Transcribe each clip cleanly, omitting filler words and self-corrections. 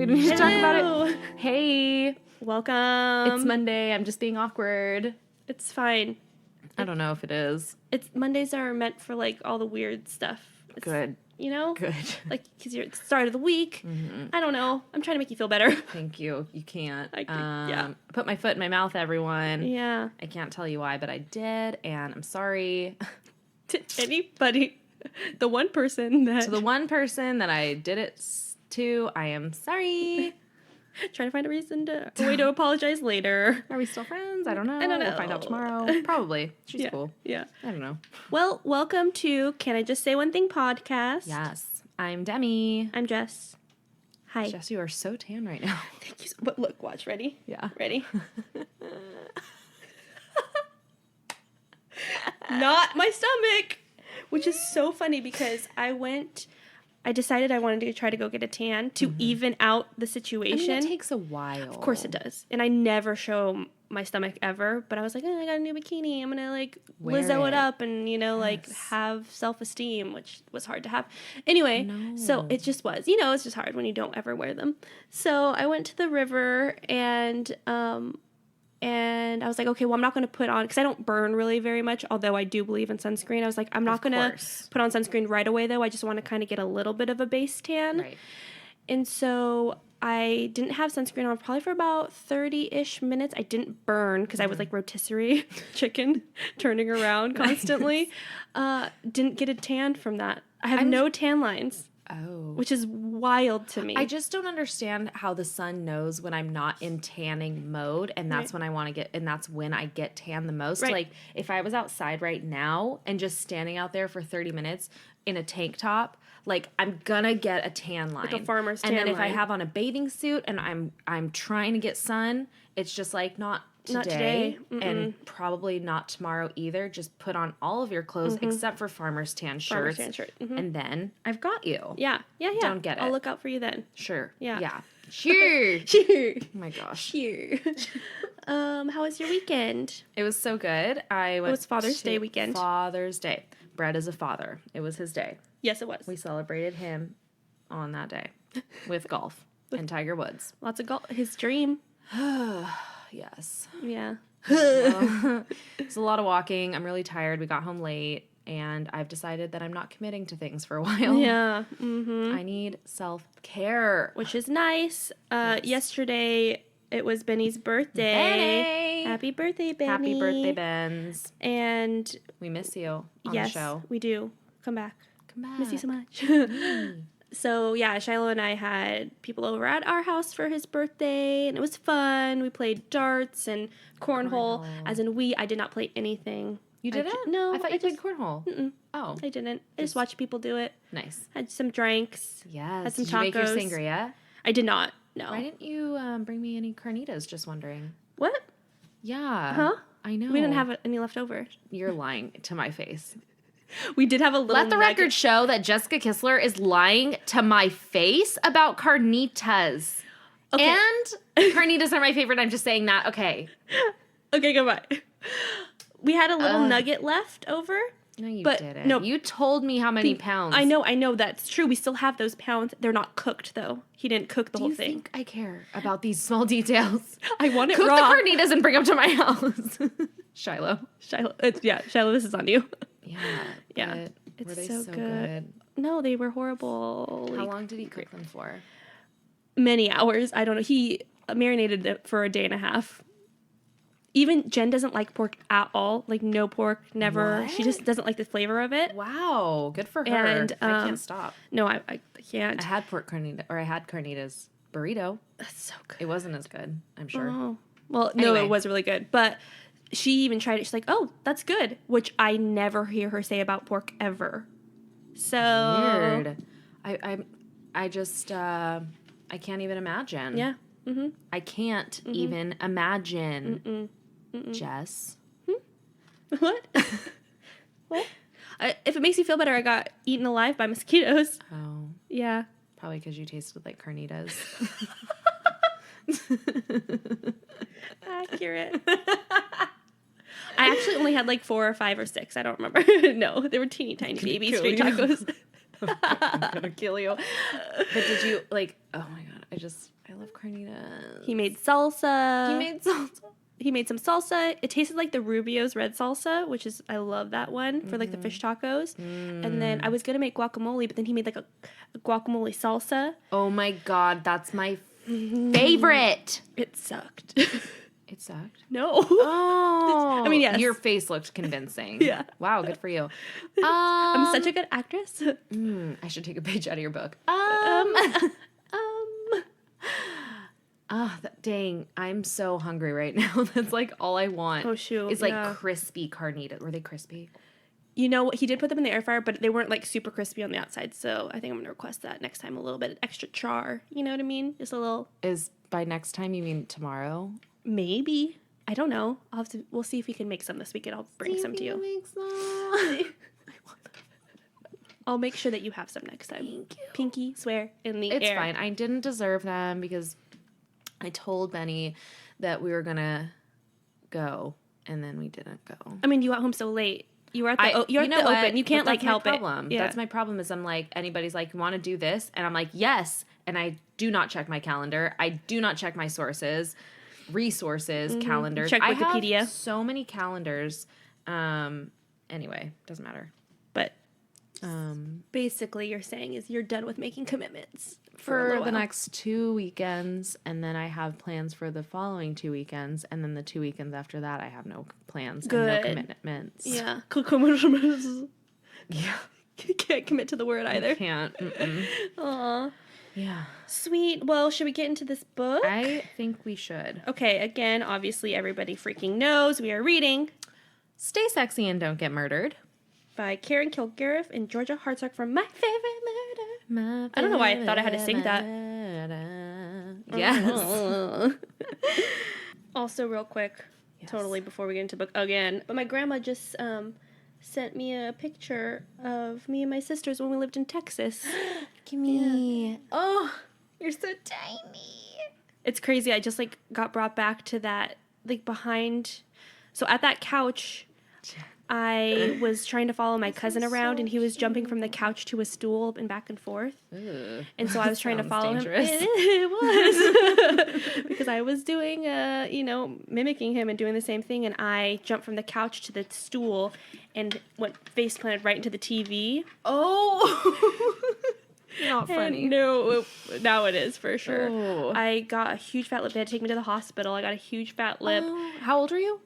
We don't need to talk about Hello. it. Hey. Welcome. It's Monday. I'm just being awkward. It's fine. I don't know if it is. It's Mondays are meant for like all the weird stuff. It's, Good. You know? Good. Like, because you're at the start of the week. Mm-hmm. I don't know. I'm trying to make you feel better. Thank you. You can't. Yeah. I put my foot in my mouth, everyone. Yeah. I can't tell you why, but I did, and I'm sorry. To anybody, the one person that... To the one person that I did it to, I am sorry. Trying to find a way to apologize later. Are we still friends? I don't know. I don't know. We'll find out tomorrow. Probably. She's cool. Yeah. I don't know. Well, welcome to Can I Just Say One Thing podcast. Yes. I'm Demi. I'm Jess. Hi. Jess, you are so tan right now. Thank you. But look, watch. Ready? Yeah. Ready? Not my stomach. Which is so funny because I decided I wanted to try to go get a tan to even out the situation. I mean, it takes a while. Of course it does. And I never show my stomach ever. But I was like, I got a new bikini. I'm going to like Lizzo it up and, like have self-esteem, which was hard to have. Anyway, so it just was. It's just hard when you don't ever wear them. So I went to the river and I was like, okay, well, I'm not going to put on, because I don't burn really very much, although I do believe in sunscreen. I was like, I'm not going to put on sunscreen right away, though. I just want to kind of get a little bit of a base tan. Right. And so I didn't have sunscreen on probably for about 30-ish minutes. I didn't burn because I was like rotisserie chicken turning around constantly. Didn't get a tan from that. I have no tan lines. Oh. Which is wild to me. I just don't understand how the sun knows when I'm not in tanning mode, and that's when I want to get, and that's when I get tan the most. Right. Like, if I was outside right now and just standing out there for 30 minutes in a tank top, like, I'm gonna get a tan line. Like a farmer's tan line. And then if I have on a bathing suit and I'm trying to get sun, it's just like, not today. And probably not tomorrow either. Just put on all of your clothes except for farmer's tan shirts. And then I've got you. Yeah. Don't get it. I'll look out for you then. Sure. Yeah. Sure. Sure. Oh my gosh. Sure. How was your weekend? It was so good. It was Father's Day weekend. Father's Day. Brett is a father. It was his day. Yes, it was. We celebrated him on that day with golf and Tiger Woods. Lots of golf. His dream. Yes. Yeah. It's a lot of walking. I'm really tired. We got home late, and I've decided that I'm not committing to things for a while. Yeah. I need self-care. Which is nice. Yesterday, it was Benny's birthday. Benny! Happy birthday, Benny. Happy birthday, Benz. And we miss you on yes, the show. We do. Come back. Come back. Miss you so much. So, yeah, Shiloh and I had people over at our house for his birthday, and it was fun. We played darts and cornhole. As in I did not play anything. You didn't? No. I thought you played cornhole. Mm-mm. Oh. I didn't. I just watched people do it. Nice. Had some drinks. Yes. Had some Did tacos. you make your sangria? I did not. No. Why didn't you bring me any carnitas? Just wondering. What? Yeah. Huh? I know. We didn't have any left over. You're lying to my face. We did have a little. Let the record show that Jessica Kistler is lying to my face about carnitas. Okay. And carnitas are my favorite. I'm just saying that. Okay. Okay, goodbye. We had a little nugget left over. No, you but didn't. No, you told me how many pounds. I know that's true. We still have those pounds. They're not cooked though. He didn't cook the whole thing. Do you think I care about these small details? I want it Cook raw. the carnitas and bring them to my house. Shiloh, Shiloh, this is on you. Yeah. It's were they so good. No, they were horrible. How long did he cook them for? Many hours. I don't know. He marinated it for a day and a half. Even Jen doesn't like pork at all. Like, no pork, never. What? She just doesn't like the flavor of it. Wow, good for her. And, I can't stop. No, I can't. I had I had carnitas burrito. That's so good. It wasn't as good, I'm sure. Oh. Well, no, Anyway. it was really good. But she even tried it. She's like, oh, that's good. Which I never hear her say about pork ever. So. Weird. I just, I can't even imagine. Yeah. Mm-hmm. I can't even imagine. Jess. What? What? If it makes you feel better, I got eaten alive by mosquitoes. Oh. Yeah. Probably because you tasted like carnitas. Accurate. I actually only had like 4 or 5 or 6. I don't remember. No, they were teeny tiny baby kill street you. tacos. I'm gonna kill you. But did you Oh my God. I love carnitas. He made salsa. He made some salsa. It tasted like the Rubio's red salsa, which is, I love that one for like the fish tacos. And then I was going to make guacamole, but then he made like a guacamole salsa. Oh my God. That's my favorite. It sucked. It sucked? No. Oh. I mean, yes. Your face looked convincing. Yeah. Wow, good for you. I'm such a good actress. I should take a page out of your book. Dang, I'm so hungry right now. That's like all I want. Oh, shoot. It's like crispy carnitas. Were they crispy? You know, he did put them in the air fryer, but they weren't like super crispy on the outside. So I think I'm going to request that next time. A little bit extra char. You know what I mean? Just a little. Is by next time you mean tomorrow? Maybe. I don't know. We'll see if we can make some this weekend. I'll bring some to you. Make some. I'll make sure that you have some next time. Thank you. Pinky, swear, in the air. It's fine. I didn't deserve them because I told Benny that we were going to go, and then we didn't go. I mean, you got home so late. You were at the open. You can't, like, help it. Yeah. That's my problem is I'm like, anybody's like, you want to do this? And I'm like, yes. And I do not check my calendar. I do not check my resources, calendars. Check Wikipedia. I have so many calendars. Anyway, doesn't matter. But basically you're saying is you're done with making commitments for the next 2 weekends, and then I have plans for the following 2 weekends, and then the 2 weekends after that I have no plans and no commitments. Yeah. Yeah. You can't commit to the word either. I can't. Aw. Yeah. Sweet. Well, should we get into this book? I think we should. Okay, again, obviously everybody freaking knows we are reading Stay Sexy and Don't Get Murdered by Karen Kilgariff and Georgia Hardstark from My Favorite Murder. I don't know why I thought I had to sing that. Yes. Also, real quick, totally before we get into the book again, but my grandma just sent me a picture of me and my sisters when we lived in Texas. Gimme. Yeah. Oh, you're so tiny. It's crazy. I just like got brought back to that, like behind. So at that couch, I was trying to follow my cousin around, and he was jumping from the couch to a stool and back and forth. Ugh, and so I was trying to follow dangerous. him. It was because I was doing, mimicking him and doing the same thing. And I jumped from the couch to the stool and went face planted right into the TV. Oh, not funny. And no, now it is for sure. Oh. I got a huge fat lip. They had to take me to the hospital. I got a huge fat lip. How old are you?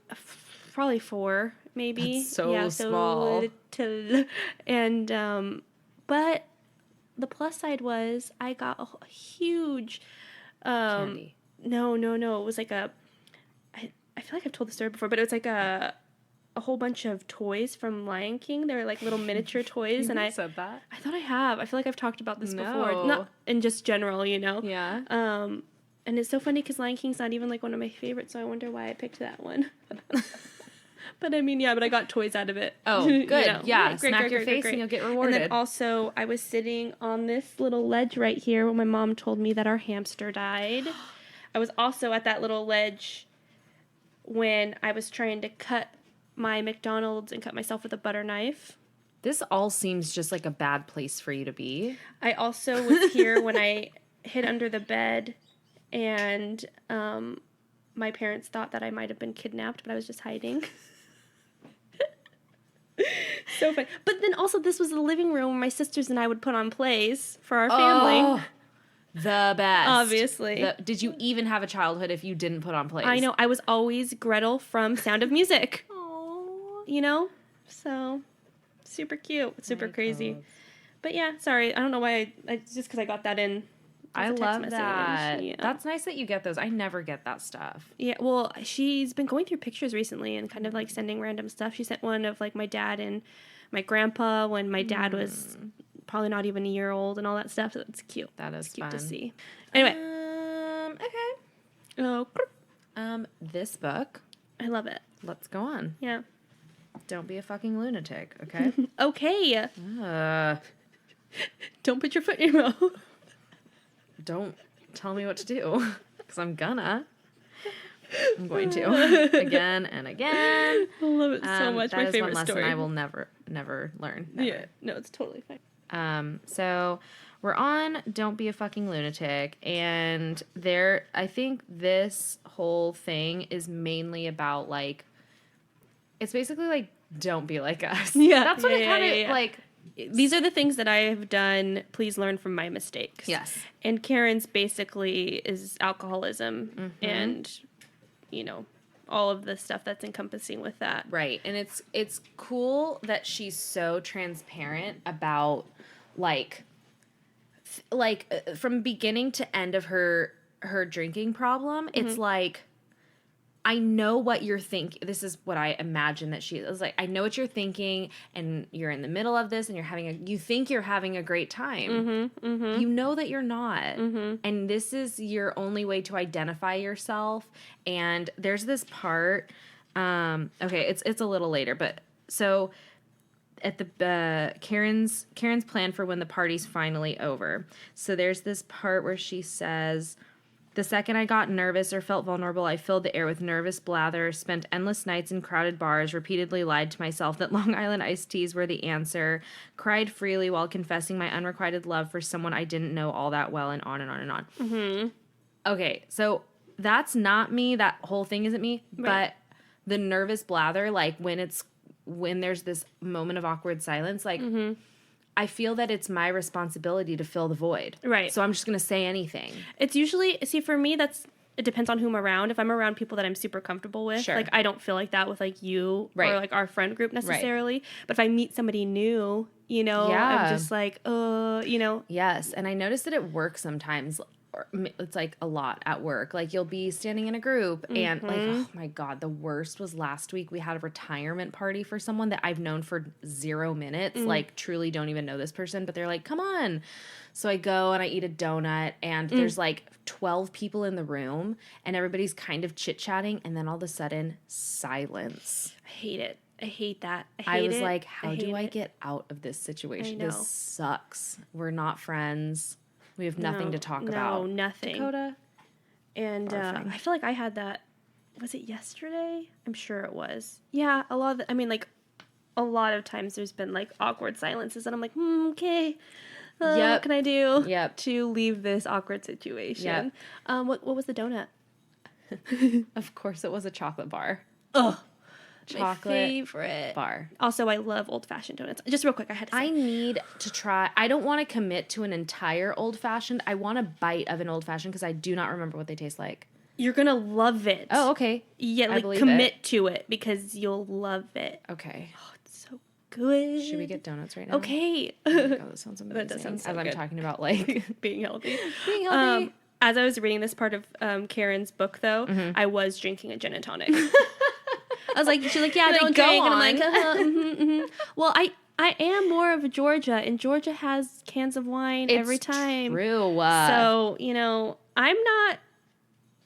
Probably 4. Maybe. That's so small. Little. And but the plus side was I got a huge Candy. No. It was like I feel like I've told the story before, but it was like a whole bunch of toys from Lion King. They were like little miniature toys, and I said that. I thought I have. I feel like I've talked about this before. No. Not in just general, Yeah. And it's so funny because Lion King's not even like one of my favorites, so I wonder why I picked that one. But I mean, but I got toys out of it. Oh, good. Yeah, great, smack your face and you'll get rewarded. And then also, I was sitting on this little ledge right here when my mom told me that our hamster died. I was also at that little ledge when I was trying to cut my McDonald's and cut myself with a butter knife. This all seems just like a bad place for you to be. I also was here when I hid under the bed, and my parents thought that I might have been kidnapped, but I was just hiding. So funny. But then also this was the living room where my sisters and I would put on plays for our family. Oh, the best. Obviously. Did you even have a childhood if you didn't put on plays? I know. I was always Gretel from Sound of Music. Oh. You know? So, super cute. Super crazy. But yeah, sorry. I don't know why it's just because I got that in. I love that. Yeah. That's nice that you get those. I never get that stuff. Yeah, well, she's been going through pictures recently and kind of like sending random stuff. She sent one of like my dad and my grandpa when my dad was probably not even a year old and all that stuff. So it's cute. That is cute fun. to see. Anyway. Okay. Oh. This book. I love it. Let's go on. Yeah. Don't be a fucking lunatic, okay? Okay. Don't put your foot in your mouth. Don't tell me what to do, because I'm going to again and again. I love it so much. My favorite one story. lesson I will never learn. Never. Yeah, no, it's totally fine. So we're on Don't Be a Fucking Lunatic, and I think this whole thing is mainly about, like, it's basically like, don't be like us. Yeah. That's what it kind of, like... These are the things that I have done. Please learn from my mistakes. Yes. And Karen's basically is alcoholism and, you know, all of the stuff that's encompassing with that. Right. And it's cool that she's so transparent about, like from beginning to end of her drinking problem. It's like, I know what you're thinking. This is what I imagine that she is. Like, I know what you're thinking, and you're in the middle of this, and you think you're having a great time. You know that you're not. And this is your only way to identify yourself. And there's this part, okay, it's a little later, but so at the Karen's plan for when the party's finally over. So there's this part where she says, the second I got nervous or felt vulnerable, I filled the air with nervous blather, spent endless nights in crowded bars, repeatedly lied to myself that Long Island iced teas were the answer, cried freely while confessing my unrequited love for someone I didn't know all that well, and on and on and on. Okay, so that's not me. That whole thing isn't me. Right. But the nervous blather, like when there's this moment of awkward silence, like... I feel that it's my responsibility to fill the void. Right. So I'm just going to say anything. It's usually, see, for me, it depends on who I'm around. If I'm around people that I'm super comfortable with, like, I don't feel like that with, like, you or, like, our friend group necessarily. Right. But if I meet somebody new, you know, I'm just like, you know. Yes. And I notice that it works sometimes. It's like a lot at work. Like, you'll be standing in a group and like, oh my God, the worst was last week. We had a retirement party for someone that I've known for 0 minutes. Like, truly don't even know this person, but they're like, come on. So I go and I eat a donut, and there's like 12 people in the room, and everybody's kind of chit-chatting, and then all of a sudden, silence. I hate it. I hate that. I was like, how do I get out of this situation? This sucks. We're not friends. We have nothing to talk about. No, nothing. Dakota? And I feel like I had that, was it yesterday? I'm sure it was. Yeah, a lot of times there's been, like, awkward silences, and I'm like, okay, what can I do to leave this awkward situation? What was the donut? Of course it was a chocolate bar. Ugh. Chocolate my favorite bar. Also, I love old-fashioned donuts. Just real quick, I had to say. I need to try. I don't want to commit to an entire old-fashioned. I want a bite of an old-fashioned because I do not remember what they taste like. You're going to love it. Oh, okay. Yeah, like, commit to it because you'll love it. Okay. Oh, it's so good. Should we get donuts right now? Okay. Oh my God, that sounds amazing. That does sound so As good. I'm talking about, like, being healthy. Being healthy. As I was reading this part of Karen's book, though, I was drinking a gin and tonic. I was like, she's like, yeah, don't drink. And I'm like, Well, I am more of a Georgia, and Georgia has cans of wine every time. True. So, you know, I'm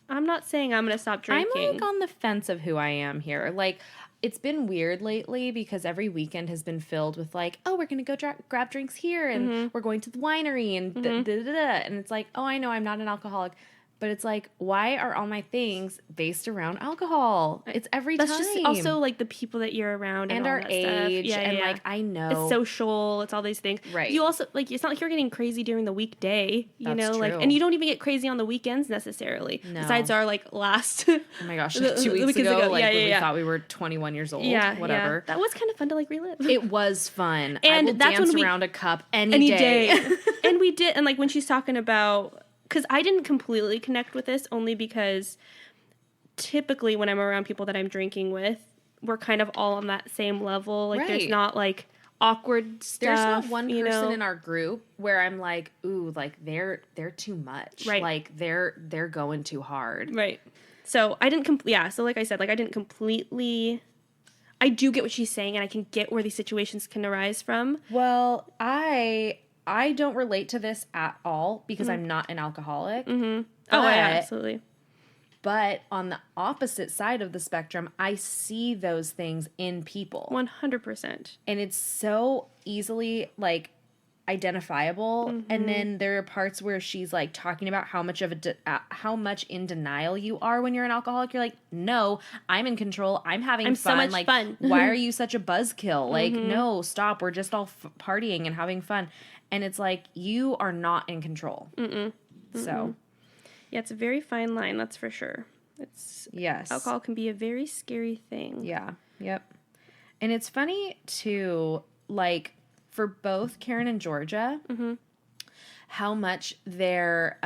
not saying I'm going to stop drinking. I'm like on the fence of who I am here. Like, it's been weird lately because every weekend has been filled with, like, oh, we're going to go grab drinks here, and we're going to the winery, and and it's like, oh, I know I'm not an alcoholic. But it's like, why are all my things based around alcohol? It's every time. That's just also, like, the people that you're around and all our that age. Stuff. And, like, I know. It's social. It's all these things. Right. You also, like, it's not like you're getting crazy during the weekday. You know? True. Like, and you don't even get crazy on the weekends necessarily. No. Besides our, like, last... oh, my gosh. 2 weeks ago. Like, when we thought we were 21 years old. Yeah. Whatever. Yeah. That was kind of fun to, like, relive. It was fun. And I will that's dance when around a cup any day. And we did. And, like, when she's talking about... Because I didn't completely connect with this only because typically when I'm around people that I'm drinking with, we're kind of all on that same level. Like, there's not, like, awkward stuff. There's not one person in our group where I'm like, ooh, like, they're too much. Right. Like, they're going too hard. Right. So I didn't so like I said, like, I didn't completely... I do get what she's saying, and I can get where these situations can arise from. Well, I don't relate to this at all because I'm not an alcoholic. Oh, yeah, absolutely. But on the opposite side of the spectrum, I see those things in people. 100%. And it's so easily, like, identifiable. And then there are parts where she's, like, talking about how much in denial you are when you're an alcoholic. You're like, no, I'm in control. I'm having fun. So much like, fun. Why are you such a buzzkill? Like, no, stop. We're just all partying and having fun. And it's like, you are not in control. So. Yeah, it's a very fine line, that's for sure. Yes. Alcohol can be a very scary thing. Yeah. Yep. And it's funny, too, like, for both Karen and Georgia, how much their,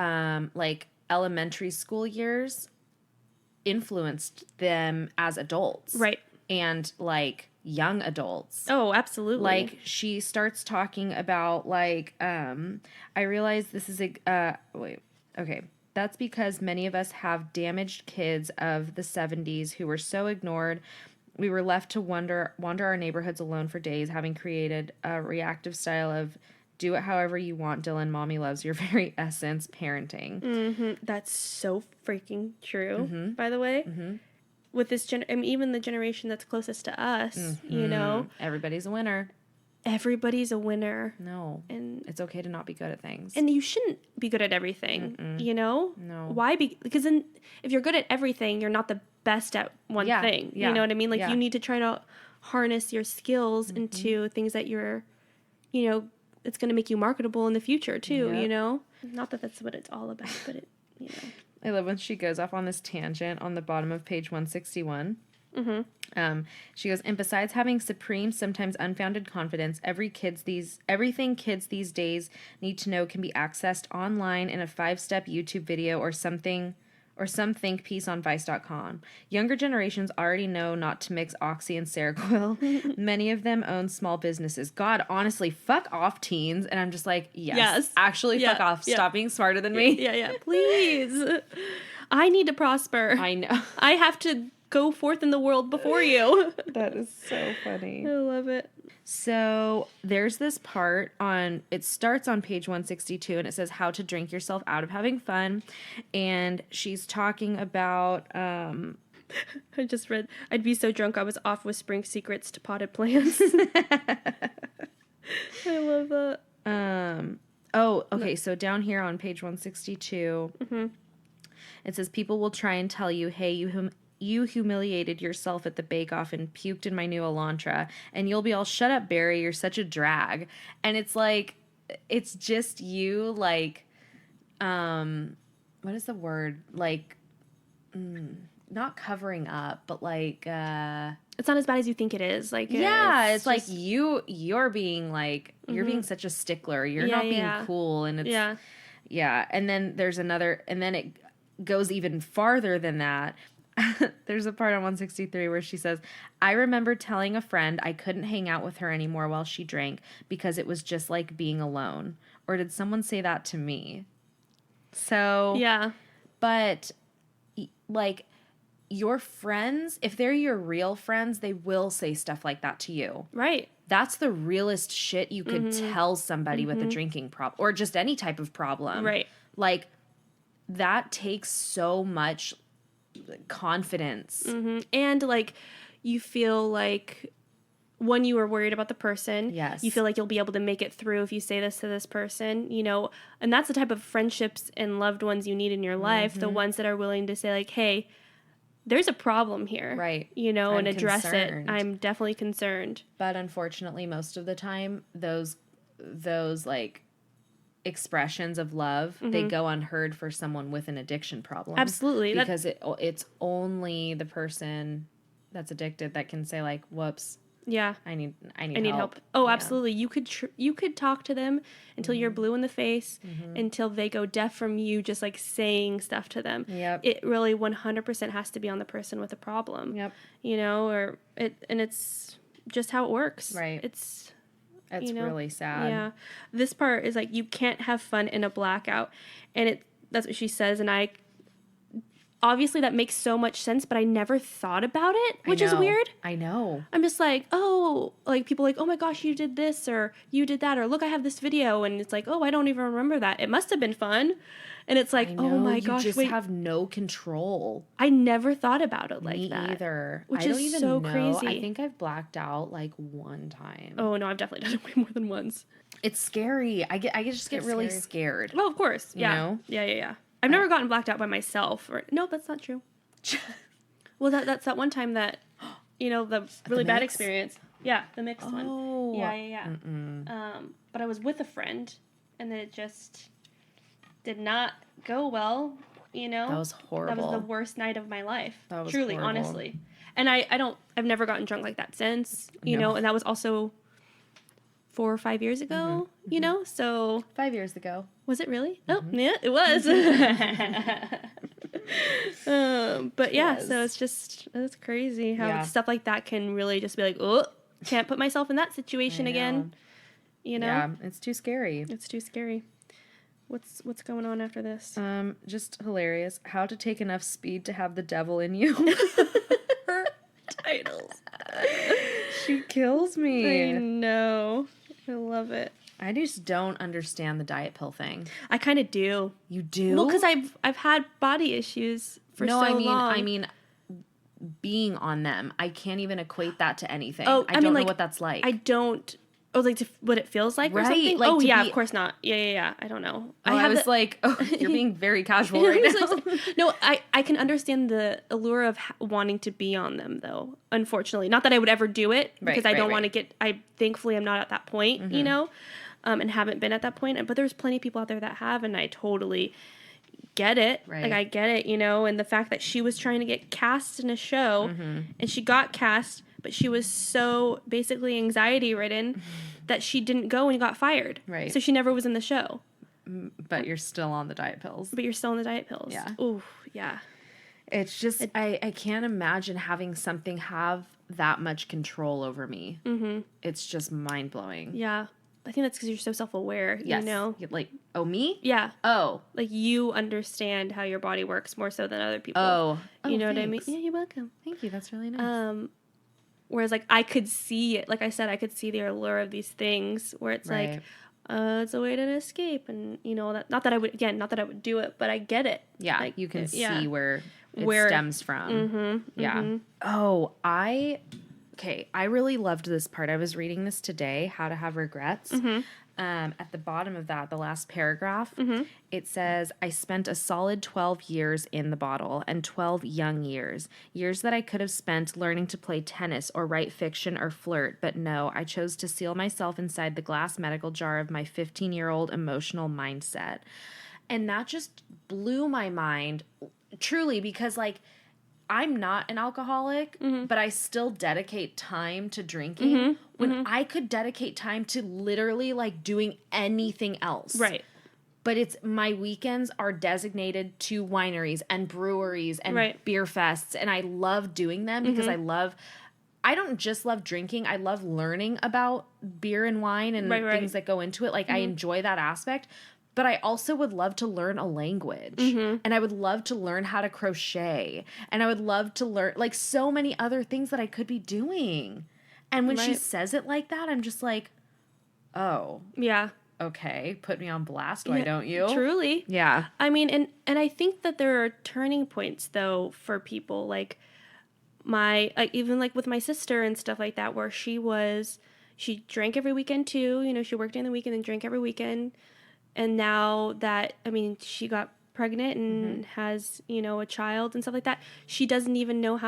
like, elementary school years influenced them as adults. Right. And, like, young adults. Oh, absolutely. Like, she starts talking about, like, I realize this is okay. That's because many of us have damaged kids of the 70s who were so ignored. We were left to wander our neighborhoods alone for days, having created a reactive style of do it however you want, Dylan. Mommy loves your very essence parenting. That's so freaking true, by the way. With this, I mean, even the generation that's closest to us, you know. Everybody's a winner. Everybody's a winner. No. And it's okay to not be good at things. And you shouldn't be good at everything, you know? No. Why? Because then if you're good at everything, you're not the best at one thing. Yeah. You know what I mean? Like, Yeah. you need to try to harness your skills into things that you're, you know, it's going to make you marketable in the future, too, you know? Not that that's what it's all about, but it, you know. I love when she goes off on this tangent on the bottom of page 161. She goes, and besides having supreme, sometimes unfounded confidence, everything kids these days need to know can be accessed online in a 5-step YouTube video or some think piece on Vice.com. Younger generations already know not to mix Oxy and Seroquel. Many of them own small businesses. God, honestly, fuck off, teens. And I'm just like, yes. Actually, fuck off. Stop being smarter than me. Yeah, please. I need to prosper. I know. I have to go forth in the world before you. That is so funny. I love it. So there's this part it starts on page 162 and it says how to drink yourself out of having fun. And she's talking about, I just read, I'd be so drunk I was off whispering secrets to potted plants. I love that. Oh, okay. So down here on page 162, it says people will try and tell you, hey, you humiliated yourself at the bake-off and puked in my new Elantra, and you'll be all, shut up, Barry, you're such a drag. And it's like, it's just you, like, what is the word? Like, not covering up, but like, it's not as bad as you think it is. Like, it's like you're being like, you're being such a stickler. You're not being cool. And it's, And then there's another, and then it goes even farther than that. There's a part on 163 where she says, I remember telling a friend I couldn't hang out with her anymore while she drank because it was just like being alone. Or did someone say that to me? So, but like your friends, if they're your real friends, they will say stuff like that to you. Right. That's the realest shit you could tell somebody with a drinking problem or just any type of problem. Right. Like that takes so much confidence. And like you feel like when you are worried about the person, you feel like you'll be able to make it through if you say this to this person, you know, and that's the type of friendships and loved ones you need in your life, the ones that are willing to say like, hey, there's a problem here, right? You know, I'm and address concerned. it. I'm definitely concerned. But unfortunately, most of the time, those like expressions of love, they go unheard for someone with an addiction problem. Absolutely. Because it's only the person that's addicted that can say like, whoops. Yeah. I need help. Oh, absolutely. You could talk to them until you're blue in the face, until they go deaf from you just like saying stuff to them. Yep. It really 100% has to be on the person with the problem. Yep. You know, and it's just how it works. Right. It's really sad. Yeah. This part is like, you can't have fun in a blackout. And that's what she says. And obviously that makes so much sense, but I never thought about it, which is weird. I know. I'm just like, oh, like people like, oh my gosh, you did this or you did that, or look, I have this video. And it's like, oh, I don't even remember that. It must have been fun. And it's like, oh my gosh, you just have no control. I never thought about it like that. Me either. Which I don't is even so know. crazy. I think I've blacked out like one time. Oh no, I've definitely done it way more than once. It's scary. I just get really scared. Well, of course. You know? Yeah. I've never gotten blacked out by myself. No, that's not true. Well, that's that one time that, you know, the really bad experience. Yeah, the mixed one. Oh. Yeah. But but I was with a friend, and then it just did not go well, you know? That was horrible. That was the worst night of my life. That was truly, horrible. honestly. And I've never gotten drunk like that since, you know, and that was also 4 or 5 years ago, you know? So 5 years ago. Was it really? Oh, yeah, it was. But yeah, so it's crazy how stuff like that can really just be like, oh, can't put myself in that situation again. You know? Yeah, it's too scary. It's too scary. What's going on after this? Just hilarious. How to take enough speed to have the devil in you. Her titles. She kills me. I know. I love it. I just don't understand the diet pill thing. I kind of do. You do? Well, because I've had body issues for so long. I mean, being on them. I can't even equate that to anything. Oh, I don't know what that's like. I don't. Oh, like what it feels like, or something? Like, oh, yeah, of course not. Yeah. I don't know. I was like, oh, you're being very casual right now. No, I can understand the allure of wanting to be on them, though. Unfortunately, not that I would ever do it because I don't want to get. Thankfully, I'm not at that point, you know, and haven't been at that point. But there's plenty of people out there that have, and I totally get it. Right. Like I get it, you know, and the fact that she was trying to get cast in a show, and she got cast. But she was so basically anxiety ridden that she didn't go and got fired. Right. So she never was in the show. But you're still on the diet pills. But you're still on the diet pills. Yeah. Ooh, yeah. It's just, I can't imagine having something have that much control over me. Mm-hmm. It's just mind blowing. Yeah. I think that's because you're so self-aware, you know? Like, oh, me? Yeah. Oh. Like, you understand how your body works more so than other people. Oh. You know what I mean? Yeah, you're welcome. Thank you. That's really nice. Whereas, like, I could see it. Like I said, I could see the allure of these things where it's like, it's a way to escape. And, you know, not that I would do it, but I get it. Yeah, like, you can see where it stems from. Mm-hmm, yeah. Mm-hmm. Oh, I really loved this part. I was reading this today, How to Have Regrets. Mm-hmm. At the bottom of that, the last paragraph, it says, I spent a solid 12 years in the bottle and 12 young years that I could have spent learning to play tennis or write fiction or flirt. But no, I chose to seal myself inside the glass medical jar of my 15-year-old emotional mindset. And that just blew my mind, truly, because, like, I'm not an alcoholic, but I still dedicate time to drinking when I could dedicate time to literally, like, doing anything else. Right. But my weekends are designated to wineries and breweries and beer fests, and I love doing them because I don't just love drinking. I love learning about beer and wine and things that go into it. Like, I enjoy that aspect. But I also would love to learn a language. And I would love to learn how to crochet. And I would love to learn, like, so many other things that I could be doing. And when she says it like that, I'm just like, oh. Yeah. Okay. Put me on blast, why don't you? Truly. Yeah. I mean, and I think that there are turning points, though, for people. Like, even, like, with my sister and stuff like that, where she drank every weekend, too. You know, she worked in the week and then drank every weekend. And now that, I mean, she got pregnant and has, you know, a child and stuff like that, she doesn't even know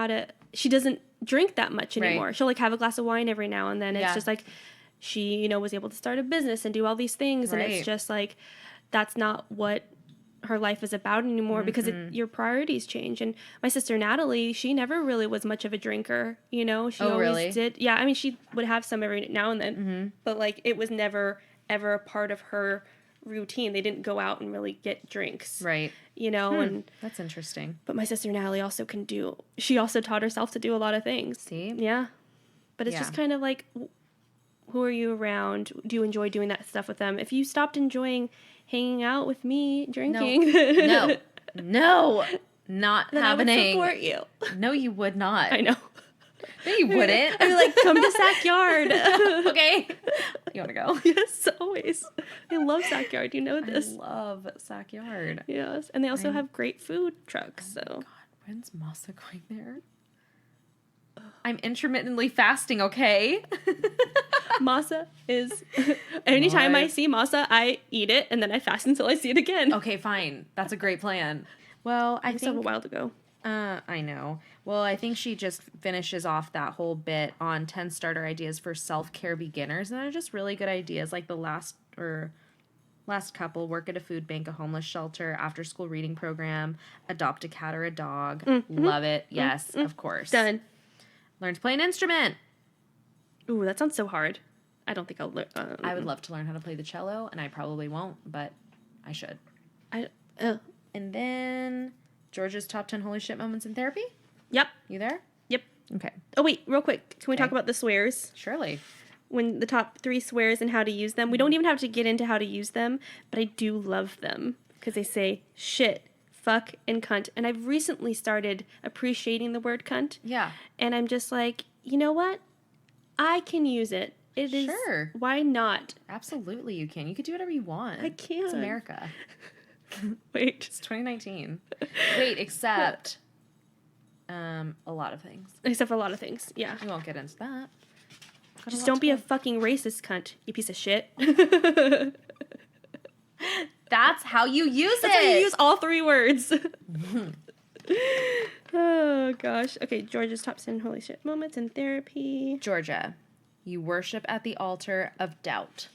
she doesn't drink that much anymore. Right. She'll, like, have a glass of wine every now and then. It's just like she, you know, was able to start a business and do all these things. And it's just like, that's not what her life is about anymore because your priorities change. And my sister Natalie, she never really was much of a drinker, you know? She always did. Yeah, I mean, she would have some every now and then, but, like, it was never, ever a part of her routine. They didn't go out and really get drinks. Right. You know, and that's interesting. But my sister Natalie she also taught herself to do a lot of things. See? Yeah. But it's just kind of like, who are you around? Do you enjoy doing that stuff with them? If you stopped enjoying hanging out with me drinking. No, not then happening. I would support you. No, you would not. I know. No, you wouldn't. I'd be like, come to Sack Yard. Okay. You want to go? Yes, always. I love Sack Yard. You know this. I love Sack Yard. Yes. And they also have great food trucks. Oh, God. When's Masa going there? I'm intermittently fasting, okay? Masa is... Anytime I see masa, I eat it, and then I fast until I see it again. Okay, fine. That's a great plan. Well, I think... a while to go. I know. Well, I think she just finishes off that whole bit on 10 starter ideas for self-care beginners, and they're just really good ideas. Like the last couple: work at a food bank, a homeless shelter, after-school reading program, adopt a cat or a dog. Mm-hmm. Love it. Yes, of course. Done. Learn to play an instrument. Ooh, that sounds so hard. I don't think I'll learn. I would love to learn how to play the cello, and I probably won't, but I should. And then Georgia's top 10 holy shit moments in therapy. Yep. You there? Yep. Okay. Oh, wait, real quick. Can we talk about the swears? Surely. When the top 3 swears and how to use them. We don't even have to get into how to use them, but I do love them because they say shit, fuck, and cunt. And I've recently started appreciating the word cunt. Yeah. And I'm just like, you know what? I can use it. It is. Sure. Why not? Absolutely, you can. You could do whatever you want. I can. It's America. Wait. It's 2019. Wait, except a lot of things. Except for a lot of things. Yeah. We won't get into that. Just don't be a fucking racist cunt, you piece of shit. That's how you use That's how you use all 3 words. Oh, gosh. Okay, Georgia's top 10 holy shit moments in therapy. Georgia, you worship at the altar of doubt.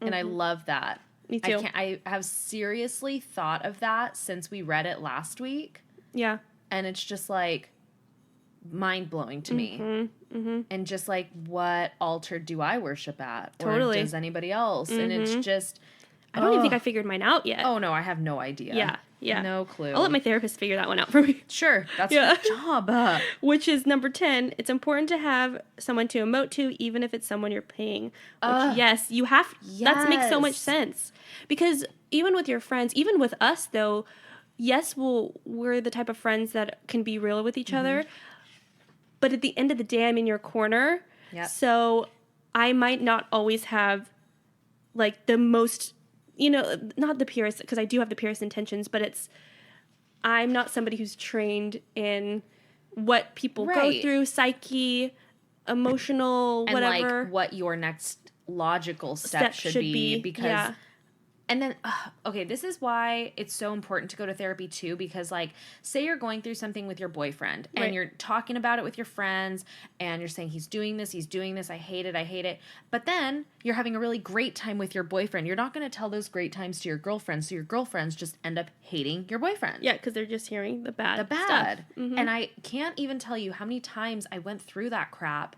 And I love that. Me too. I have seriously thought of that since we read it last week. Yeah. And it's just like mind-blowing to me. Mm-hmm. And just like, what altar do I worship at? Totally. Or does anybody else? And it's just... I don't even think I figured mine out yet. Oh, no, I have no idea. Yeah. No clue. I'll let my therapist figure that one out for me. Sure, that's her job. Which is number 10. It's important to have someone to emote to, even if it's someone you're paying. Which, yes, you have. Yes. That makes so much sense. Because even with your friends, even with us, though, yes, we're the type of friends that can be real with each other. But at the end of the day, I'm in your corner. Yep. So I might not always have, like, the most... not the purest, because I do have the purest intentions, but I'm not somebody who's trained in what people go through, psyche, emotional, and whatever. And, like, what your next logical step should be. Because... Yeah. And then, okay, this is why it's so important to go to therapy, too, because, like, say you're going through something with your boyfriend, and you're talking about it with your friends, and you're saying, he's doing this, I hate it, but then you're having a really great time with your boyfriend. You're not going to tell those great times to your girlfriends, so your girlfriends just end up hating your boyfriend. Yeah, because they're just hearing the bad stuff. Mm-hmm. And I can't even tell you how many times I went through that crap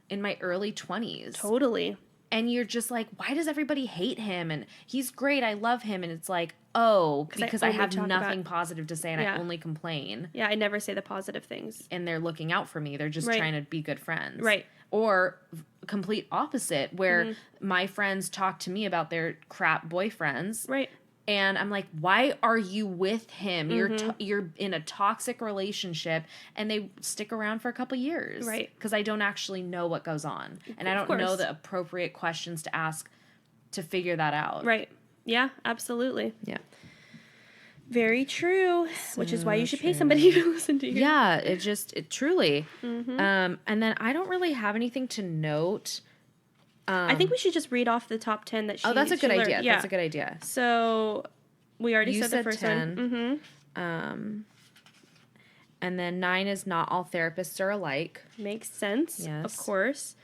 in my early 20s. Totally. And you're just like, why does everybody hate him? And he's great. I love him. And it's like, oh, because I have nothing positive to say and I only complain. Yeah, I never say the positive things. And they're looking out for me. They're just trying to be good friends. Right. Or complete opposite, where my friends talk to me about their crap boyfriends. Right. And I'm like, why are you with him? You're in a toxic relationship, and they stick around for a couple years. Right. Because I don't actually know what goes on. And I don't know the appropriate questions to ask to figure that out. Right. Yeah, absolutely. Yeah. Very true. Which is why you should pay somebody to listen to you. Yeah, it truly. And then I don't really have anything to note. I think we should just read off the top 10 that she that's a good learned. idea. Yeah. That's a good idea. So we already said the first 10. one. And then 9 is not all therapists are alike. Makes sense. Yes. Of course.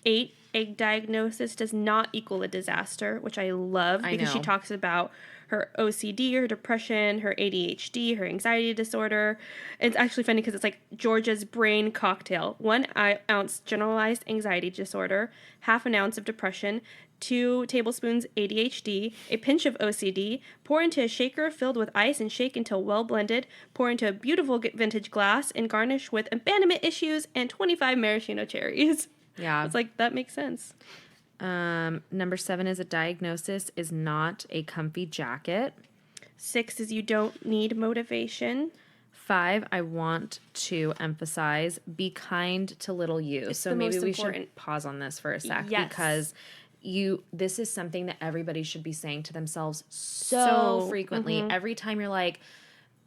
8, a diagnosis does not equal a disaster, which I love because she talks about her OCD, her depression, her ADHD, her anxiety disorder. It's actually funny because it's like Georgia's brain cocktail. 1 ounce generalized anxiety disorder, half an ounce of depression, 2 tablespoons ADHD, a pinch of OCD, pour into a shaker filled with ice and shake until well blended, pour into a beautiful vintage glass and garnish with abandonment issues and 25 maraschino cherries. Yeah. It's like, that makes sense. Number 7 is a diagnosis is not a comfy jacket. 6 is you don't need motivation. 5, I want to emphasize, be kind to little you. It's so maybe we should pause on this for a sec because this is something that everybody should be saying to themselves so frequently. Every time you're like,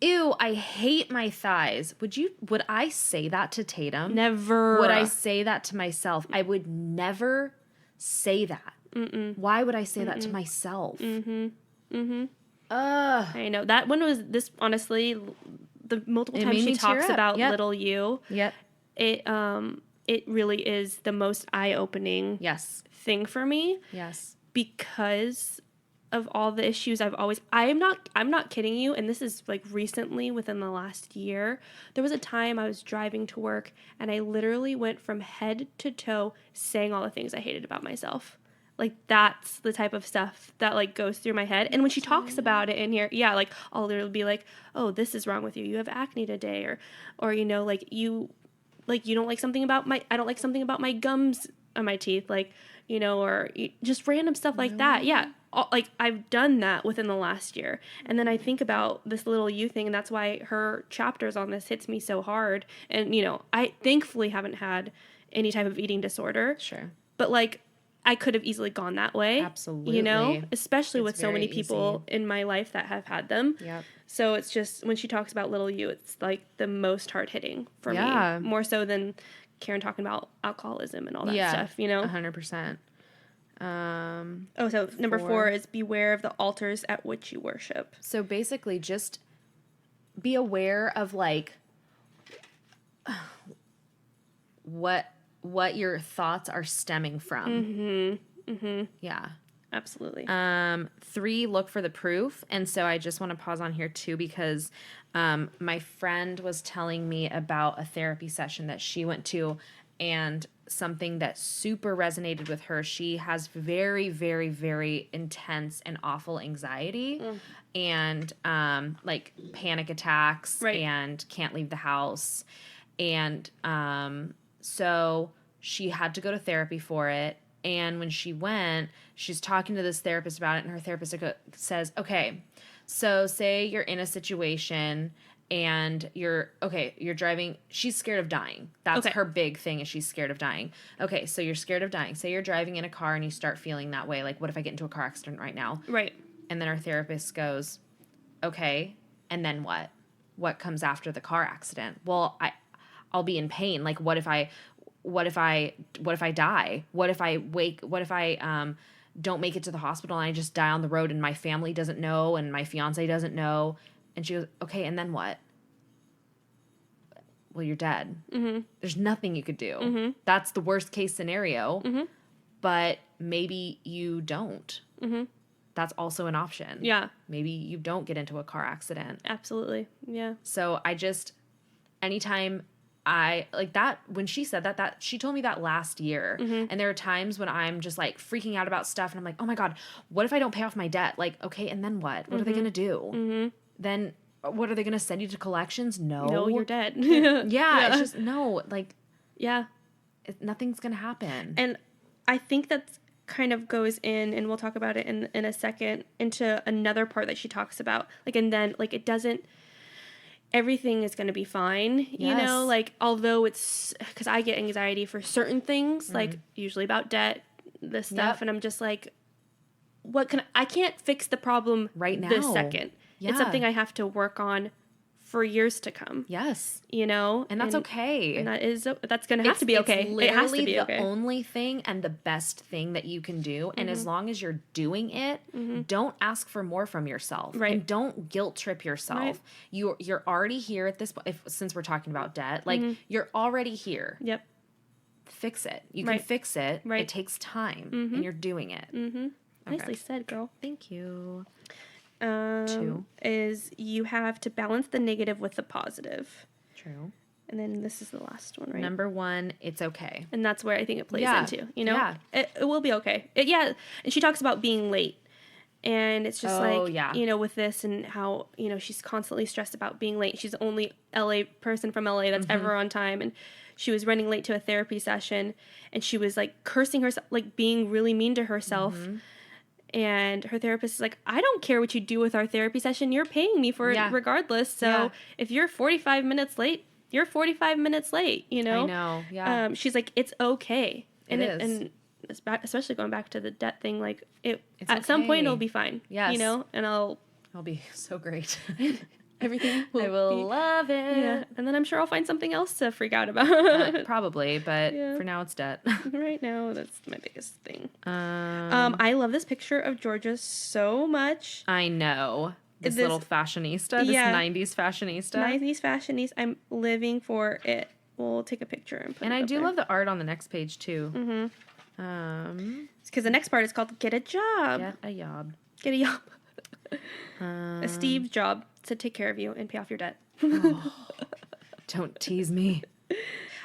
ew, I hate my thighs. Would I say that to Tatum? Never. Would I say that to myself? I would never say that. Why would I say that to myself? I know. That one was honestly, the multiple times she talks about little you. Yep. It really is the most eye-opening thing for me. Yes. Because of all the issues I'm not kidding you, and this is like recently within the last year. There was a time I was driving to work and I literally went from head to toe saying all the things I hated about myself. Like, that's the type of stuff that, like, goes through my head. And when she talks about it in here, like, I'll literally be like, oh, this is wrong with you. You have acne today. Or you know, you don't like something about I don't like something about my gums on my teeth. Like, you know, or just random stuff like that. Yeah. Like, I've done that within the last year. And then I think about this little you thing, and that's why her chapters on this hits me so hard. And, you know, I thankfully haven't had any type of eating disorder. Sure. But, like, I could have easily gone that way. Absolutely. You know, especially with so many people in my life that have had them. Yep. So it's just, when she talks about little you, it's like the most hard hitting for me. More so than Karen talking about alcoholism and all that stuff, you know? 100%. So number 4 is beware of the altars at which you worship. So basically just be aware of, like, what your thoughts are stemming from. Mm-hmm. Mm-hmm. Yeah. Absolutely. 3, look for the proof. And so I just want to pause on here too, because my friend was telling me about a therapy session that she went to, and something that super resonated with her. She has very, very, very intense and awful anxiety and like panic attacks and can't leave the house. And so she had to go to therapy for it. And when she went, she's talking to this therapist about it, and her therapist says, okay, so say you're in a situation and you're driving. She's scared of dying. That's her big thing, is she's scared of dying. Okay, so you're scared of dying. Say you're driving in a car and you start feeling that way. Like, what if I get into a car accident right now? Right. And then our therapist goes, okay, and then what? What comes after the car accident? Well, I'll be in pain. Like, what if I die? What if I don't make it to the hospital and I just die on the road and my family doesn't know and my fiance doesn't know? And she goes, okay, and then what? Well, you're dead. Mm-hmm. There's nothing you could do. Mm-hmm. That's the worst case scenario. Mm-hmm. But maybe you don't. Mm-hmm. That's also an option. Yeah. Maybe you don't get into a car accident. Absolutely. Yeah. So anytime I like that, when she said that she told me that last year. Mm-hmm. And there are times when I'm just like freaking out about stuff and I'm like, oh my God, what if I don't pay off my debt? Like, okay, and then what? What are they going to do? Mm-hmm. Then what, are they going to send you to collections? No, you're dead. Yeah. It's just, no, like, nothing's going to happen. And I think that kind of goes in, and we'll talk about it in a second, into another part that she talks about. Like, and then, like, it doesn't, everything is going to be fine, you know? Like, although it's, because I get anxiety for certain things, like, usually about debt, this stuff, and I'm just like, I can't fix the problem right now, this second. Yeah. It's something I have to work on for years to come. Yes. You know? And that's okay. And that's going to have to be okay. It has to be okay. The only thing and the best thing that you can do. And as long as you're doing it, don't ask for more from yourself. Right. And don't guilt trip yourself. Right. You're already here at this point, since we're talking about debt. Like, you're already here. Yep. Fix it. You can fix it. Right. It takes time. And you're doing it. Mm-hmm. Okay. Nicely said, girl. Thank you. 2 is you have to balance the negative with the positive. True. And then this is the last one, right? Number 1, it's okay. And that's where I think it plays into, you know? Yeah. It will be okay. And she talks about being late. And it's just you know, with this and how, you know, she's constantly stressed about being late. She's the only LA person from LA that's ever on time. And she was running late to a therapy session. And she was, like, cursing herself, like, being really mean to herself. And her therapist is like, I don't care what you do with our therapy session. You're paying me for it regardless. So if you're 45 minutes late, you're 45 minutes late, you know? I know, yeah. She's like, it's okay. And and especially going back to the debt thing, like, at some point it'll be fine. Yes. You know? And I'll be so great. Everything I will love it. Yeah. And then I'm sure I'll find something else to freak out about. Probably, but for now it's debt. Right now, that's my biggest thing. I love this picture of Georgia so much. I know. this little fashionista, this 90s fashionista. 90s fashionista. I'm living for it. We'll take a picture and put it up I do there. love the art on the next page, too. Mm-hmm. Because the next part is called Get a Job. Get a job. Get a job. A Steve's job to take care of you and pay off your debt. Don't tease me.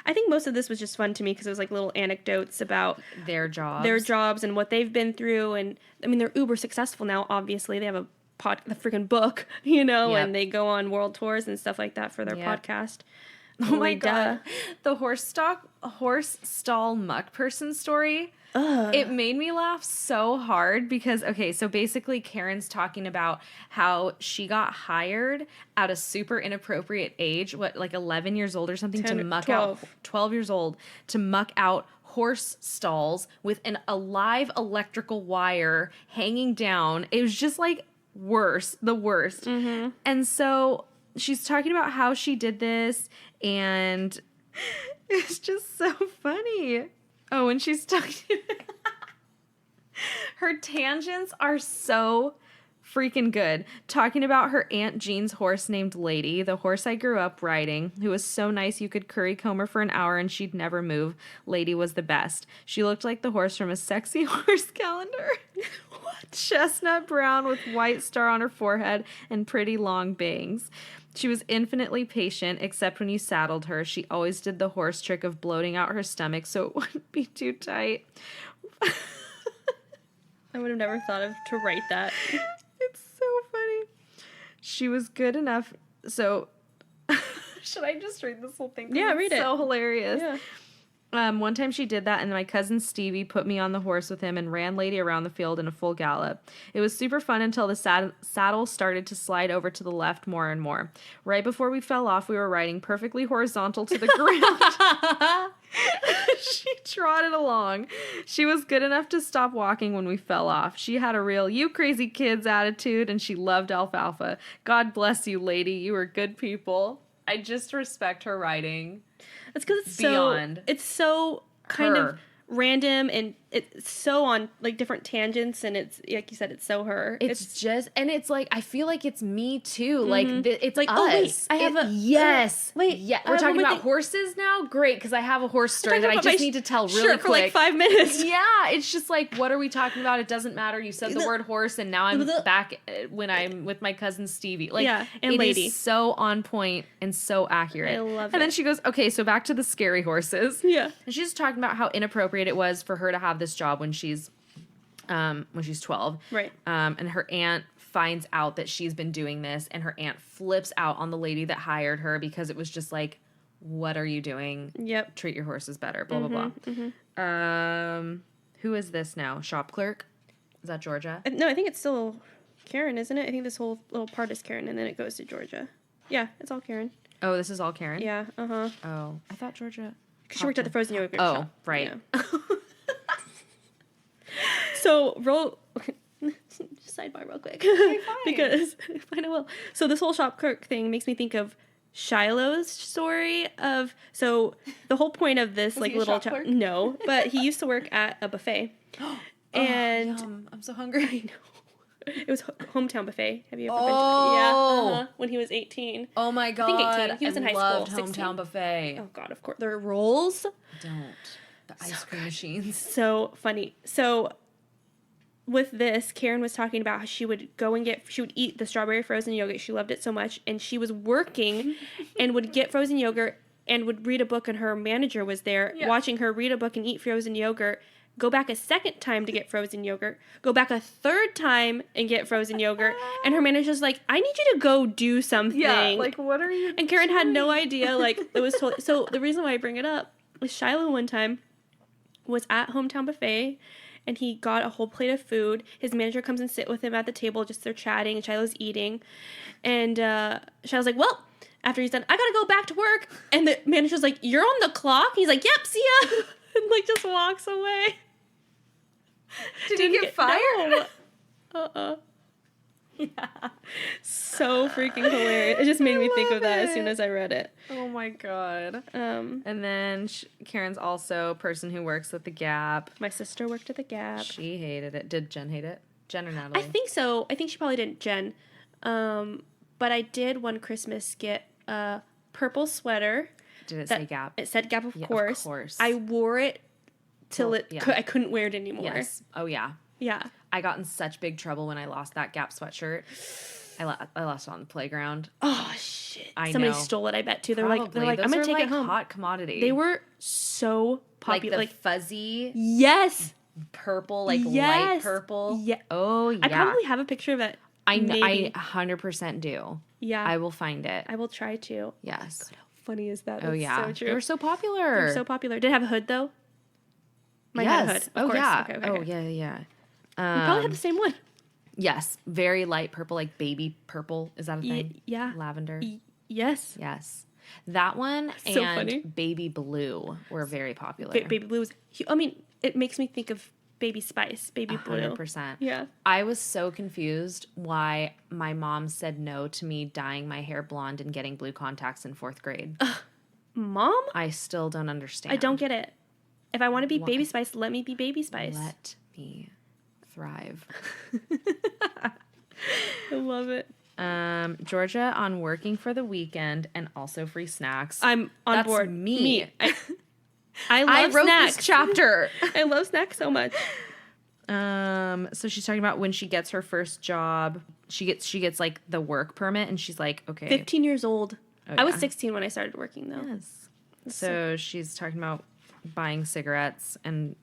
I think most of this was just fun to me because it was like little anecdotes about their jobs and what they've been through. And I mean, they're uber successful now, obviously. They have the freaking book, you know, and they go on world tours and stuff like that for their podcast. Oh my God. The horse stall muck person story. It made me laugh so hard because, okay, so basically Karen's talking about how she got hired at a super inappropriate age, like 11 years old or something, to muck 12. Out, 12 years old, to muck out horse stalls with a live electrical wire hanging down. It was just like the worst. Mm-hmm. And so she's talking about how she did this, and it's just so funny. Oh, and she's talking. Her tangents are so freaking good. Talking about her Aunt Jean's horse named Lady, the horse I grew up riding, who was so nice you could curry comb her for an hour and she'd never move. Lady was the best. She looked like the horse from a sexy horse calendar. What? Chestnut brown with white star on her forehead and pretty long bangs. She was infinitely patient, except when you saddled her. She always did the horse trick of bloating out her stomach so it wouldn't be too tight. I would have never thought to write that. It's so funny. She was good enough. So, should I just read this whole thing? Yeah, read it. So hilarious. Yeah. One time she did that, and my cousin Stevie put me on the horse with him and ran Lady around the field in a full gallop. It was super fun until the saddle started to slide over to the left more and more. Right before we fell off, we were riding perfectly horizontal to the ground. She trotted along. She was good enough to stop walking when we fell off. She had a real "you crazy kids" attitude, and she loved alfalfa. God bless you, Lady. You were good people. I just respect her riding. That's because it's so kind of random, and it's so on like different tangents, and it's like you said, it's so her. It's just, and it's like I feel like it's me too. Mm-hmm. Like it's like us. Oh wait, I have we're talking about horses now. Great, because I have a horse story that I just need to tell really quick for like 5 minutes. Yeah, it's just like, what are we talking about? It doesn't matter. You said the word horse, and now I'm back when I'm with my cousin Stevie. Like, and it Lady is so on point and so accurate. I love it. And then she goes, okay, so back to the scary horses. Yeah, and she's talking about how inappropriate it was for her to have this job when she's 12. Right. And her aunt finds out that she's been doing this, and her aunt flips out on the lady that hired her because it was just like, what are you doing? Yep. Treat your horses better, blah, blah, blah. Mm-hmm. Who is this now? Shop clerk? Is that Georgia? No, I think it's still Karen, isn't it? I think this whole little part is Karen, and then it goes to Georgia. Yeah, it's all Karen. Oh, this is all Karen? Yeah, uh-huh. Oh, I thought Georgia... Because she worked at the frozen yogurt shop. Oh, right. Yeah. So, sidebar real quick. Okay, fine. Because, fine, I will. So, this whole shop clerk thing makes me think of Shiloh's story of, so, the whole point of this, Was like, he a little... shop clerk? No, but he used to work at a buffet. And... yum. I'm so hungry. I know. It was Hometown Buffet. Have you ever been to it? Oh! Yeah, when he was 18. Oh, my God. I think 18. He was in high loved school. Hometown 16. Buffet. Oh, God, of course. Their rolls. Don't. The ice cream machines. So funny. So... with this, Karen was talking about how she would eat the strawberry frozen yogurt. She loved it so much. And she was working and would get frozen yogurt and would read a book, and her manager was there watching her read a book and eat frozen yogurt, go back a second time to get frozen yogurt, go back a third time and get frozen yogurt. And her manager's like, I need you to go do something. Yeah, like, what are you And Karen doing? had no idea, like, it was totally... So the reason why I bring it up was Shiloh one time was at Hometown Buffet, and he got a whole plate of food. His manager comes and sit with him at the table, just they're chatting, and Shiloh's eating. And Shiloh's like, well, after he's done, I gotta go back to work. And the manager's like, you're on the clock? And he's like, yep, see ya. And, like, just walks away. Did he get fired? No. Yeah. So freaking hilarious. It just made me think of that as soon as I read it. Oh my God. And then Karen's also a person who works at the Gap. my sister worked at the Gap. She hated it. Did Jen hate it? Jen or Natalie? I think so. I think she probably didn't, Jen. But I did one Christmas get a purple sweater. Did it say Gap? It said Gap, of course. Of course. I wore it till I couldn't wear it anymore. Yes. Oh, yeah. Yeah. I got in such big trouble when I lost that Gap sweatshirt. I lost it on the playground. Oh, shit. I Somebody know. stole it, I bet, too. They're Probably. like, I'm going to take it home. Hot commodity. They were so popular. Like the fuzzy yes. purple, light purple. Yeah. Oh, yeah. I probably have a picture of it. I 100% do. Yeah. I will find it. I will try to. Yes. God, how funny is that? Oh, That's yeah. so true. They were so popular. Did it have a hood, though? Mine had a hood. Of course. Yeah. Okay. Oh, yeah. We probably had the same one. Yes. Very light purple, like baby purple. Is that a thing? Yeah. Lavender. Yes. Yes. That one So and funny. baby blue were very popular. Baby blue was... I mean, it makes me think of Baby Spice, Baby Blue. 100%. Yeah. I was so confused why my mom said no to me dyeing my hair blonde and getting blue contacts in 4th grade. Mom? I still don't understand. I don't get it. If I want to be Baby Spice, let me be Baby Spice. Let me thrive. I love it. Georgia on working for the weekend and also free snacks. I'm on That's board. me. I love wrote snacks. this chapter. I love snacks so much. So she's talking about when she gets her first job, she gets like the work permit, and she's like, okay, 15 years old. Oh, I was yeah. 16 when I started working, though. Yes. So she's talking about buying cigarettes and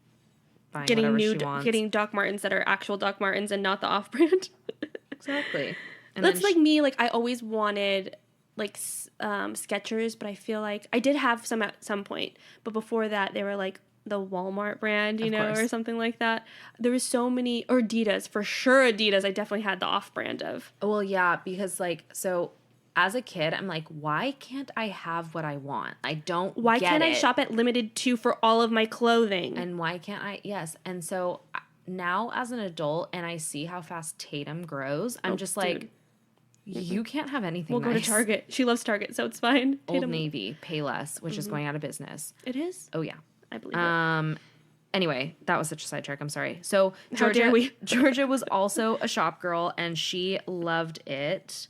buying Getting whatever she wants. getting Doc Martens that are actual Doc Martens and not the off-brand. Exactly. And That's then like me. Like I always wanted like Skechers, but I feel like I did have some at some point. But before that, they were like the Walmart brand, you know, or something like that. There was so many, or Adidas, for sure Adidas. I definitely had the off-brand of. Well, yeah, because like, so as a kid, I'm like, why can't I have what I want? I don't Why get can't I it. shop at Limited 2 for all of my clothing? And why can't I? Yes. And so now as an adult and I see how fast Tatum grows, I'm just like, you can't have anything We'll go to Target. She loves Target, so it's fine. Old Navy, Payless, which is going out of business. It is? Oh, yeah. I believe it. Anyway, that was such a sidetrack. I'm sorry. So How dare we? Georgia was also a shop girl, and she loved it.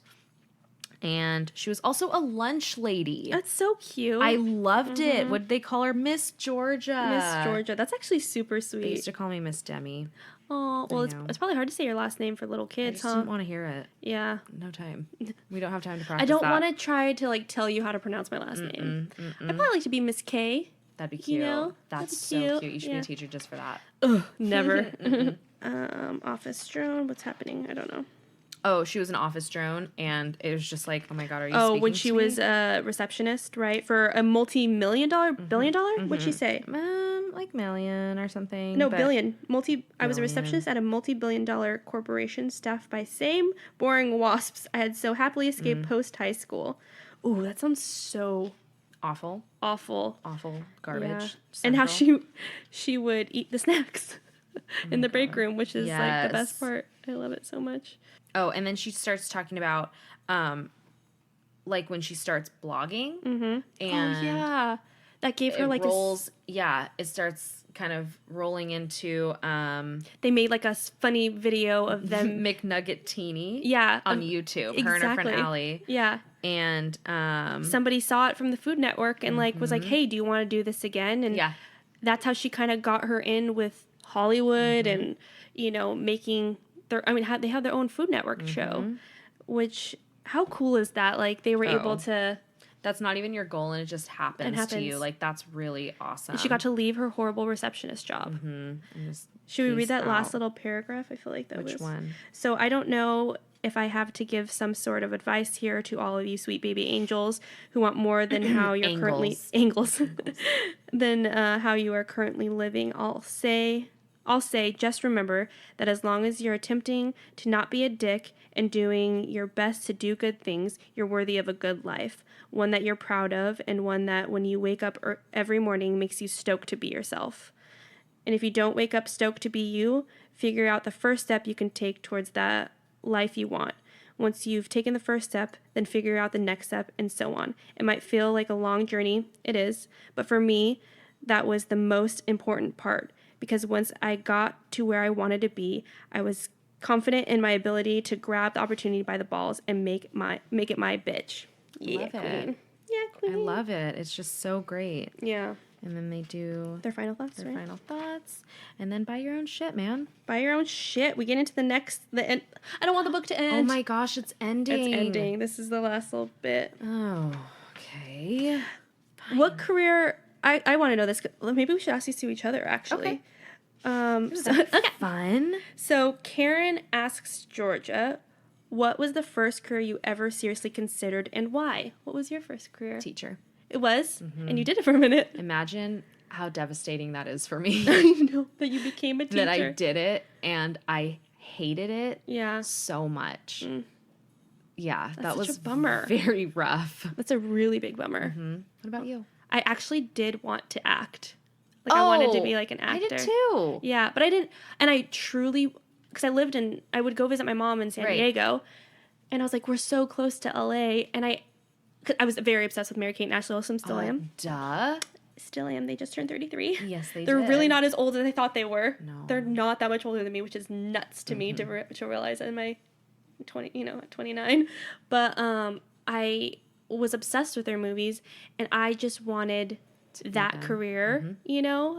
And she was also a lunch lady. That's so cute. I loved it. What did they call her? Miss Georgia. Miss Georgia. That's actually super They sweet. used to call me Miss Demi. Oh, well, know. it's probably hard to say your last name for little I kids, just didn't want to hear it. Yeah. No time. We don't have time to practice I don't that. want to try to, like, tell you how to pronounce my last name. I'd probably like to be Miss K. That'd be cute. You know, That's that'd be so cute. cute. You should be a teacher just for that. Ugh, never. Office drone. What's happening? I don't know. Oh, she was an office drone, and it was just like, oh my God, are you Oh, speaking when to she me? was a receptionist, right? For a multi-million-dollar, billion-dollar? What'd she say? Like million or something. No, but- billion. I was a Billion. receptionist at a multi-billion-dollar corporation staffed by same boring wasps I had so happily escaped post-high school. Ooh, that sounds so Awful. awful. Awful. Garbage. Yeah. And how Central. she would eat the snacks in the break room, which is like the best Yes. part. I love it so much. Oh, and then she starts talking about, like when she starts blogging. And Oh yeah, that gave her it like rolls. Yeah, it starts kind of rolling into they made like a funny video of them. McNugget Teeny. Yeah, On YouTube. Her and her friend exactly. Allie. Yeah. And Somebody saw it from the Food Network and like was like, "Hey, do you want to do this again?" And yeah. that's how she kind of got her in with Hollywood and making their. I mean, they have their own Food Network show, which how cool is that? Like they were able to. That's not even your goal, and it just happens to you. Like that's really awesome. She got to leave her horrible receptionist job. Should we read that last little paragraph? I feel like that was. Which one? So I don't know if I have to give some sort of advice here to all of you sweet baby angels who want more than how you're currently than how you are currently living. I'll say just remember that as long as you're attempting to not be a dick and doing your best to do good things, you're worthy of a good life, one that you're proud of, and one that when you wake up every morning makes you stoked to be yourself. And if you don't wake up stoked to be you, figure out the first step you can take towards that life you want. Once you've taken the first step, then figure out the next step, and so on. It might feel like a long journey. It is. But for me, that was the most important part. Because once I got to where I wanted to be, I was confident in my ability to grab the opportunity by the balls and make it my bitch. Yeah, love queen. it. Yeah, queen. I love it. It's just so great. Yeah. And then they do their final thoughts. Final thoughts. And then buy your own shit, man. Buy your own shit. We get into the end. I don't want the book to end. Oh my gosh, it's ending. It's ending. This is the last little bit. Oh, okay. Fine. What career? I want to know this. Maybe we should ask these to each other, actually. Okay. Fun. So Karen asks Georgia, what was the first career you ever seriously considered and why? What was your first career? Teacher. It was? Mm-hmm. And you did it for a minute. Imagine how devastating that is for me. I know. That you became a teacher. That I did it and I hated it so much. Mm. Yeah, That's that was a bummer. Very rough. That's a really big bummer. Mm-hmm. What about you? I actually did want to act. Like, I wanted to be like an actor. I did too. Yeah, but I didn't. And I truly, because I would go visit my mom in San Diego. And I was like, we're so close to LA. And I was very obsessed with Mary-Kate and Ashley Olsen. Still am. Duh. Still am. They just turned 33. Yes, They're really not as old as I thought they were. No. They're not that much older than me, which is nuts to me to realize in my 29. But I was obsessed with their movies, and I just wanted that career,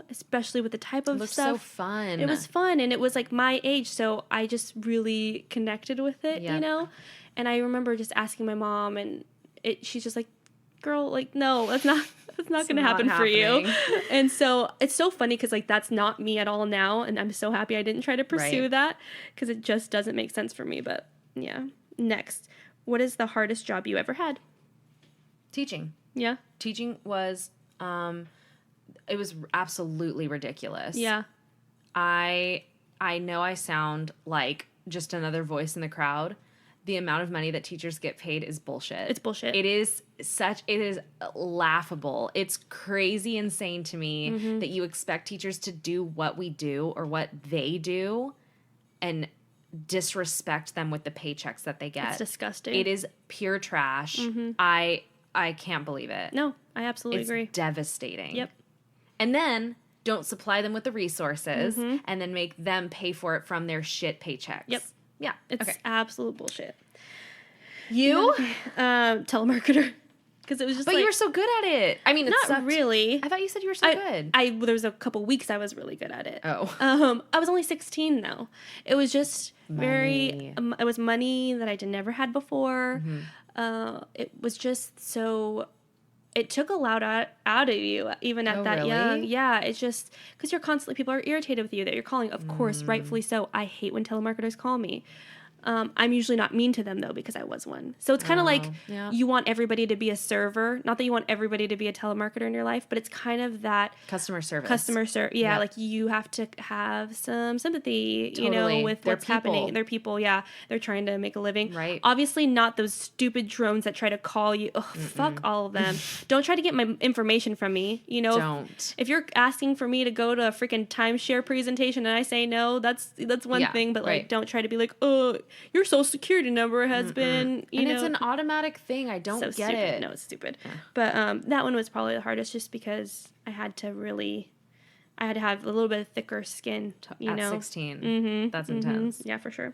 especially with the type of stuff. It was so fun. It was fun, and it was like my age, so I just really connected with it, And I remember just asking my mom, and she's just like, girl, like, no, that's not going to happen for you. And so it's so funny because, like, that's not me at all now. And I'm so happy I didn't try to pursue that because it just doesn't make sense for me. But yeah. Next, what is the hardest job you ever had? Teaching. Yeah. Teaching was, it was absolutely ridiculous. Yeah. I know I sound like just another voice in the crowd. The amount of money that teachers get paid is bullshit. It's bullshit. It is laughable. It's crazy insane to me that you expect teachers to do what we do or what they do and disrespect them with the paychecks that they get. It's disgusting. It is pure trash. I can't believe it. No, I absolutely agree. It's devastating. Yep. And then don't supply them with the resources and then make them pay for it from their shit paychecks. Yep. Yeah. It's absolute bullshit. You? Telemarketer. Because it was just But you were so good at it. I mean, it's not really. I thought you said you were so good. There was a couple weeks I was really good at it. Oh. I was only 16 though. It was just money. It was money that I never had before. It was just so. It took a lot out of you, even at that young. Yeah, it's just because you're constantly, people are irritated with you that you're calling. Of course, rightfully so. I hate when telemarketers call me. I'm usually not mean to them, though, because I was one. So it's kind of like you want everybody to be a server. Not that you want everybody to be a telemarketer in your life, but it's kind of that... Customer service. Yeah, like you have to have some sympathy, with what's happening. They're people, They're trying to make a living. Right. Obviously not those stupid drones that try to call you. Ugh, fuck all of them. Don't try to get my information from me. Don't. If you're asking for me to go to a freaking timeshare presentation and I say no, that's one thing. But, like, don't try to be like, oh... Your social security number has been, it's an automatic thing. I don't get stupid. it. No, it's stupid. Yeah. But that one was probably the hardest just because I had to have a little bit of thicker skin, At 16. That's intense. Yeah, for sure.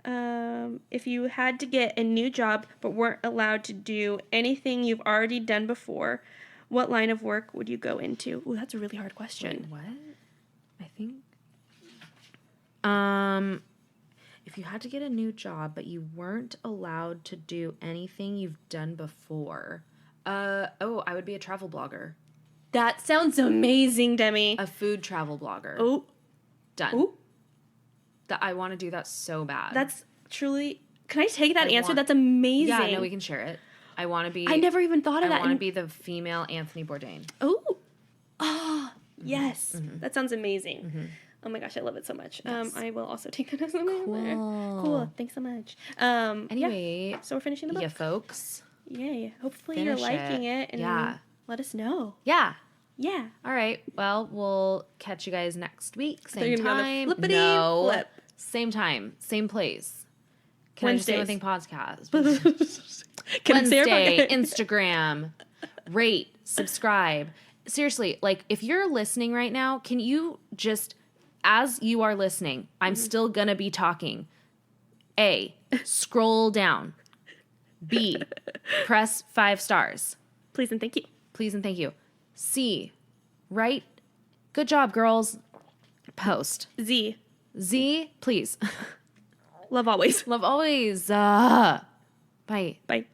If you had to get a new job but weren't allowed to do anything you've already done before, what line of work would you go into? Ooh, that's a really hard question. Wait, what? I think... If you had to get a new job, but you weren't allowed to do anything you've done before, I would be a travel blogger. That sounds amazing, Demi. A food travel blogger. Oh. Done. Oh. I want to do that so bad. That's truly... Can I take that answer? That's amazing. Yeah, no, we can share it. I want to be... I never even thought of that. I want to be the female Anthony Bourdain. Oh. Oh, yes. That sounds amazing. Oh my gosh, I love it so much. Yes. I will also take that as an answer. Cool. Thanks so much. Anyway, so we're finishing the book. Yeah, folks. Yay. Hopefully you're liking it and let us know. Yeah. Yeah. All right. Well, we'll catch you guys next week. Same time. Flip. Same time. Same place. Can Wednesdays. I just say one thing podcast? Wednesday, Instagram. Rate. Subscribe. Seriously, like, if you're listening right now, can you just... As you are listening, I'm still going to be talking. A, scroll down. B, press 5 stars. Please and thank you. Please and thank you. C, write, good job, girls. Post. Z, Z, please. love always. Love always. Bye. Bye.